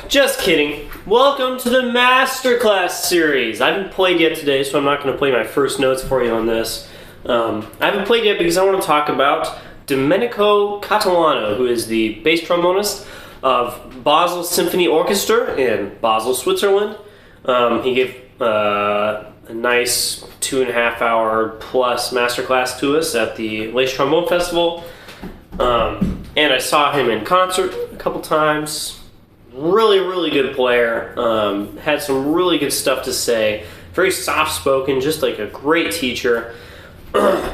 Just kidding. Welcome to the Masterclass series. I haven't played yet today, so I'm not going to play my first notes for you on this. I haven't played yet because I want to talk about Domenico Catalano, who is the bass trombonist of Basel Symphony Orchestra in Basel, Switzerland. He gave a nice 2.5 hour plus masterclass to us at the Lace Trombone Festival. And I saw him in concert a couple times. Really good player. Had some really good stuff to say. Very soft-spoken, just like a great teacher. And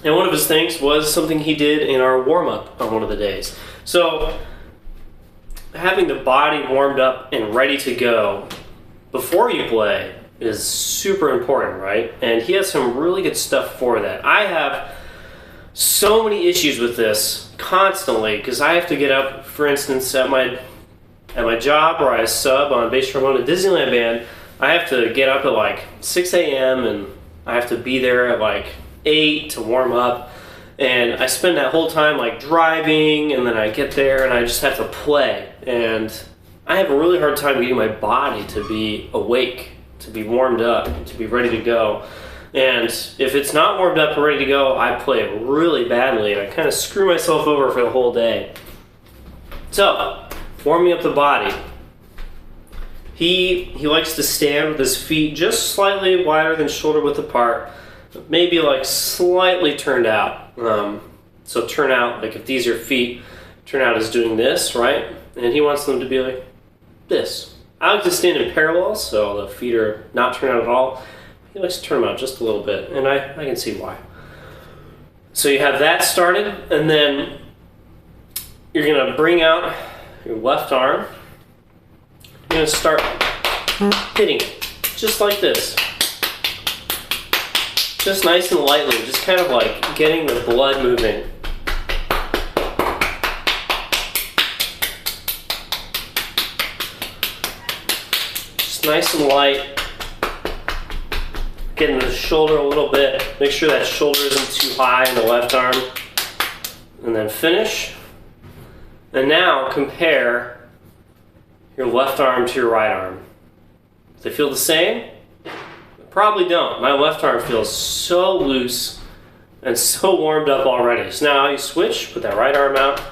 one of his things was something he did in our warm-up on one of the days. So, having the body warmed up and ready to go before you play is super important, right? And he has some really good stuff for that. I have so many issues with this constantly because I have to get up, for instance, at my job where I sub on bass trombone at Disneyland Band. I have to get up at like 6 a.m. and I have to be there at like 8 to warm up. And I spend that whole time like driving, and then I get there and I just have to play. And I have a really hard time getting my body to be awake, to be warmed up, to be ready to go. And if it's not warmed up and ready to go, I play it really badly and I kind of screw myself over for the whole day. So, warming up the body. He likes to stand with his feet just slightly wider than shoulder width apart, maybe like slightly turned out. So turn out, like if these are feet, turn out is doing this, right? And he wants them to be like this. I like to stand in parallel, so the feet are not turned out at all. He likes to turn them out just a little bit, and I can see why. So you have that started, and then you're gonna bring out your left arm. You're going to start hitting it, just like this. Just nice and lightly, just kind of like getting the blood moving. Just nice and light. Getting the shoulder a little bit. Make sure that shoulder isn't too high in the left arm. And then finish. And now compare your left arm to your right arm. Do they feel the same? Probably don't. My left arm feels so loose and so warmed up already. So now you switch, put that right arm out.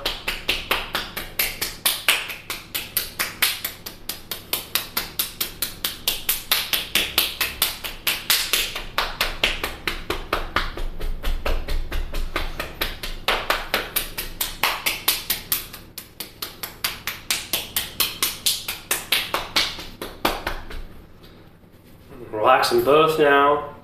Relax them both now.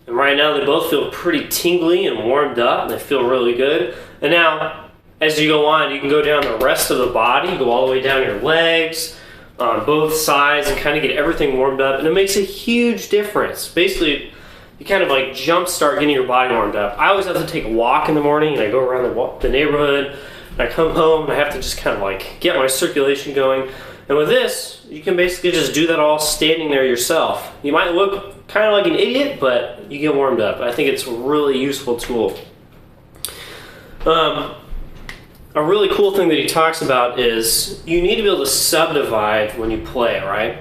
And right now they both feel pretty tingly and warmed up. They feel really good. And now, as you go on, you can go down the rest of the body, go all the way down your legs, on both sides, and kind of get everything warmed up. And it makes a huge difference. Basically, you kind of like jump start getting your body warmed up. I always have to take a walk in the morning, and I go around the neighborhood, and I come home, and I have to just kind of like get my circulation going. And with this, you can basically just do that all standing there yourself. You might look kind of like an idiot, but you get warmed up. I think it's a really useful tool. A really cool thing that he talks about is you need to be able to subdivide when you play, right?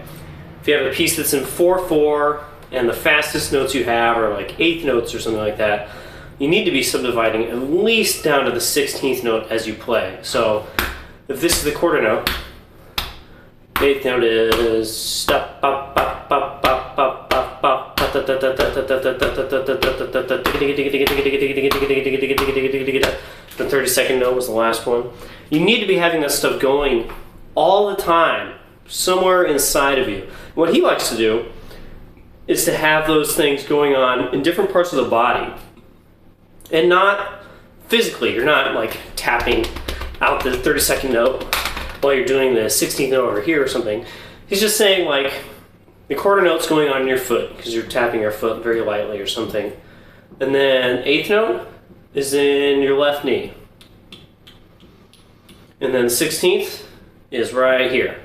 If you have a piece that's in 4/4 and the fastest notes you have are like eighth notes or something like that, you need to be subdividing at least down to the 16th note as you play. So if this is the quarter note, eighth note is step up up up up up up up. The 32nd note was the last one. You need to be having that stuff going all the time, somewhere inside of you. What he likes to do is to have those things going on in different parts of the body, and not physically. You're not like tapping out the 32nd note while you're doing the 16th note over here or something. He's just saying like the quarter note's going on in your foot because you're tapping your foot very lightly or something. And then eighth note is in your left knee. And then 16th is right here.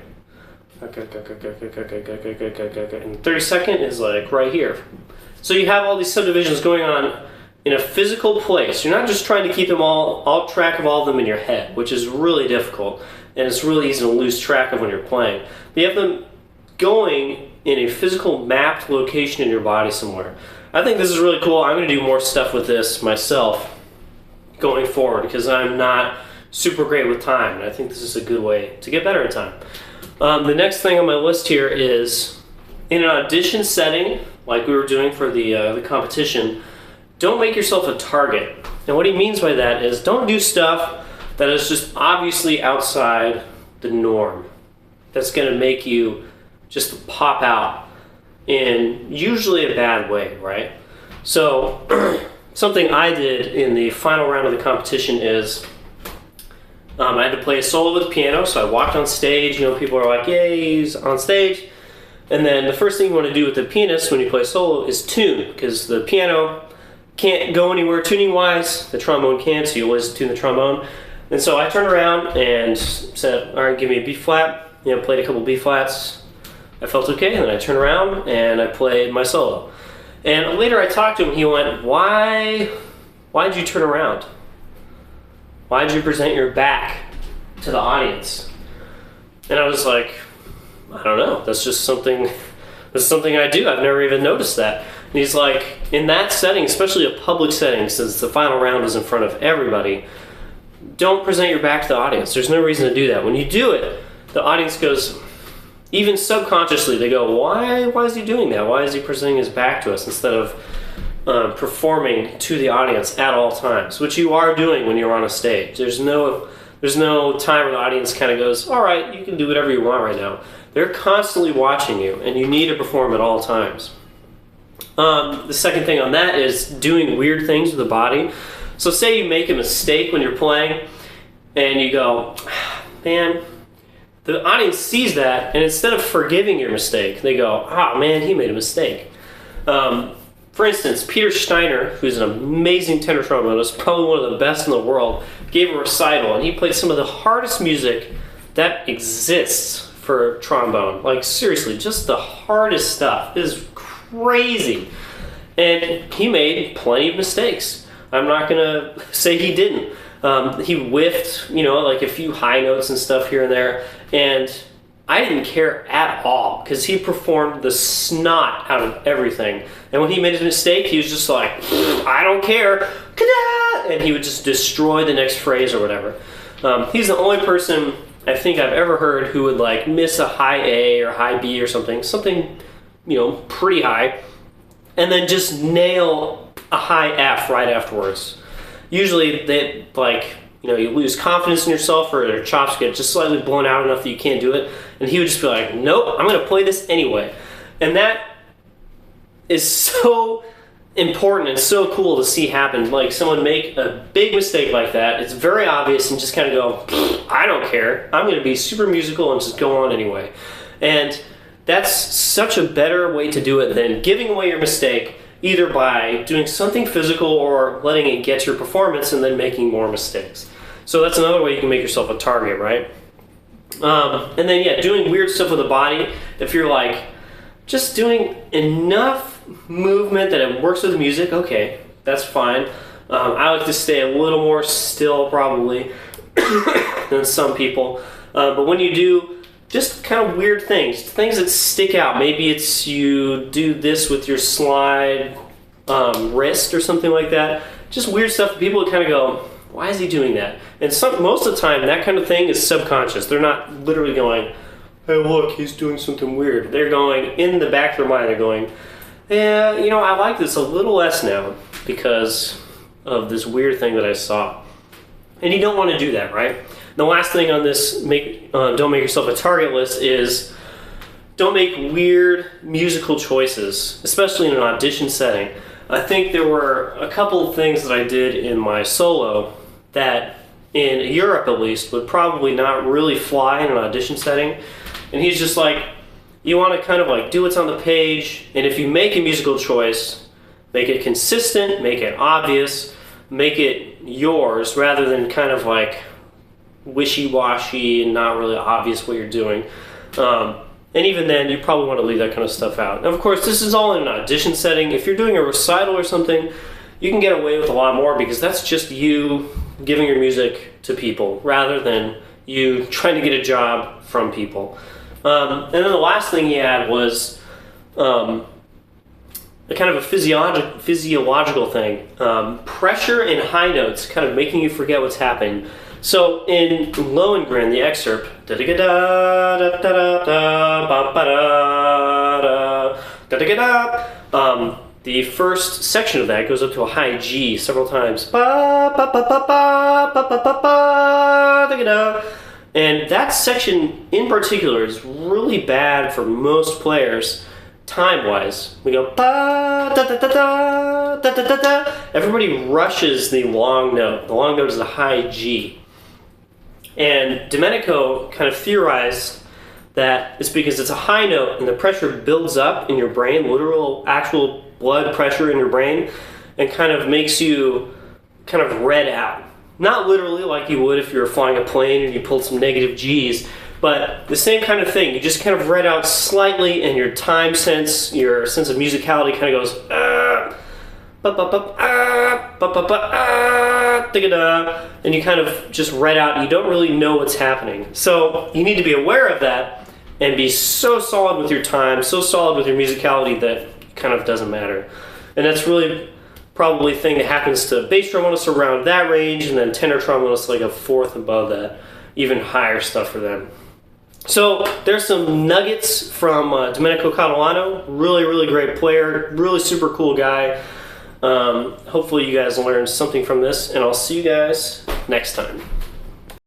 And 32nd is like right here. So you have all these subdivisions going on in a physical place. You're not just trying to keep them all track of all of them in your head, which is really difficult, and it's really easy to lose track of when you're playing. But you have them going in a physical mapped location in your body somewhere. I think this is really cool. I'm going to do more stuff with this myself going forward because I'm not super great with time, and I think this is a good way to get better at time. The next thing on my list here is in an audition setting, like we were doing for the competition, don't make yourself a target. And what he means by that is don't do stuff that is just obviously outside the norm. That's going to make you just pop out in usually a bad way, right? So something I did in the final round of the competition is I had to play a solo with the piano, so I walked on stage. You know, people are like, yay, he's on stage. And then the first thing you want to do with the pianist when you play solo is tune, because the piano can't go anywhere tuning-wise. The trombone can, so you always tune the trombone. And so I turned around and said, all right, give me a B flat. You know, played a couple B flats. I felt okay, and then I turned around and I played my solo. And later I talked to him, he went, why did you turn around? Why did you present your back to the audience? And I was like, I don't know, that's something I do. I've never even noticed that. And he's like, in that setting, especially a public setting, since the final round is in front of everybody, don't present your back to the audience. There's no reason to do that. When you do it, the audience goes, even subconsciously, they go, why is he doing that? Why is he presenting his back to us instead of performing to the audience at all times, which you are doing when you're on a stage. There's no time where the audience kind of goes, all right, you can do whatever you want right now. They're constantly watching you, and you need to perform at all times. The second thing on that is doing weird things with the body. So say you make a mistake when you're playing, and you go, man, the audience sees that, and instead of forgiving your mistake, they go, oh man, he made a mistake. For instance, Peter Steiner, who's an amazing tenor trombonist, probably one of the best in the world, gave a recital, and he played some of the hardest music that exists for trombone. Like seriously, just the hardest stuff. It is crazy. And he made plenty of mistakes. I'm not gonna say he didn't. He whiffed, like a few high notes and stuff here and there, and I didn't care at all because he performed the snot out of everything. And when he made a mistake, he was just like, I don't care, and he would just destroy the next phrase or whatever. He's the only person I think I've ever heard who would like miss a high A or high B or something pretty high, and then just nail a high F right afterwards. Usually they you lose confidence in yourself, or their chops get just slightly blown out enough that you can't do it, and he would just be like, nope, I'm going to play this anyway. And that is so important and so cool to see happen. Like someone make a big mistake like that, it's very obvious, and just kind of go, I don't care, I'm going to be super musical and just go on anyway. And that's such a better way to do it than giving away your mistake, either by doing something physical or letting it get your performance and then making more mistakes. So that's another way you can make yourself a target, right? And then, doing weird stuff with the body. If you're like, just doing enough movement that it works with the music, okay, that's fine. I like to stay a little more still, probably, than some people. But when you do just kind of weird things that stick out. Maybe it's you do this with your slide wrist or something like that. Just weird stuff that people would kind of go, why is he doing that? And most of the time, that kind of thing is subconscious. They're not literally going, hey, look, he's doing something weird. They're going, in the back of their mind, they're going, yeah, I like this a little less now because of this weird thing that I saw. And you don't want to do that, right? The last thing on this don't make yourself a target list is don't make weird musical choices, especially in an audition setting. I think there were a couple of things that I did in my solo that, in Europe at least, would probably not really fly in an audition setting. And he's just like, you want to kind of like do what's on the page, and if you make a musical choice, make it consistent, make it obvious, make it yours, rather than kind of like wishy-washy and not really obvious what you're doing. And even then, you probably want to leave that kind of stuff out. And of course, this is all in an audition setting. If you're doing a recital or something, you can get away with a lot more because that's just you giving your music to people rather than you trying to get a job from people. And then the last thing he had was a kind of a physiological thing. Pressure in high notes kind of making you forget what's happening. So in Lohengrin, the excerpt, the first section of that goes up to a high G several times. And that section in particular is really bad for most players time-wise. We go everybody rushes the long note. The long note is a high G. And Domenico kind of theorized that it's because it's a high note and the pressure builds up in your brain, literal, actual blood pressure in your brain, and kind of makes you kind of red out. Not literally like you would if you were flying a plane and you pulled some negative G's, but the same kind of thing. You just kind of red out slightly and your time sense, your sense of musicality kind of goes and you kind of just red out and you don't really know what's happening. So you need to be aware of that and be so solid with your time, so solid with your musicality that it kind of doesn't matter. And that's really probably a thing that happens to bass trombonists around that range, and then tenor trombonists like a fourth above that, even higher stuff for them. So there's some nuggets from Domenico Catalano. Really, really great player, really super cool guy. Hopefully you guys learned something from this, and I'll see you guys next time.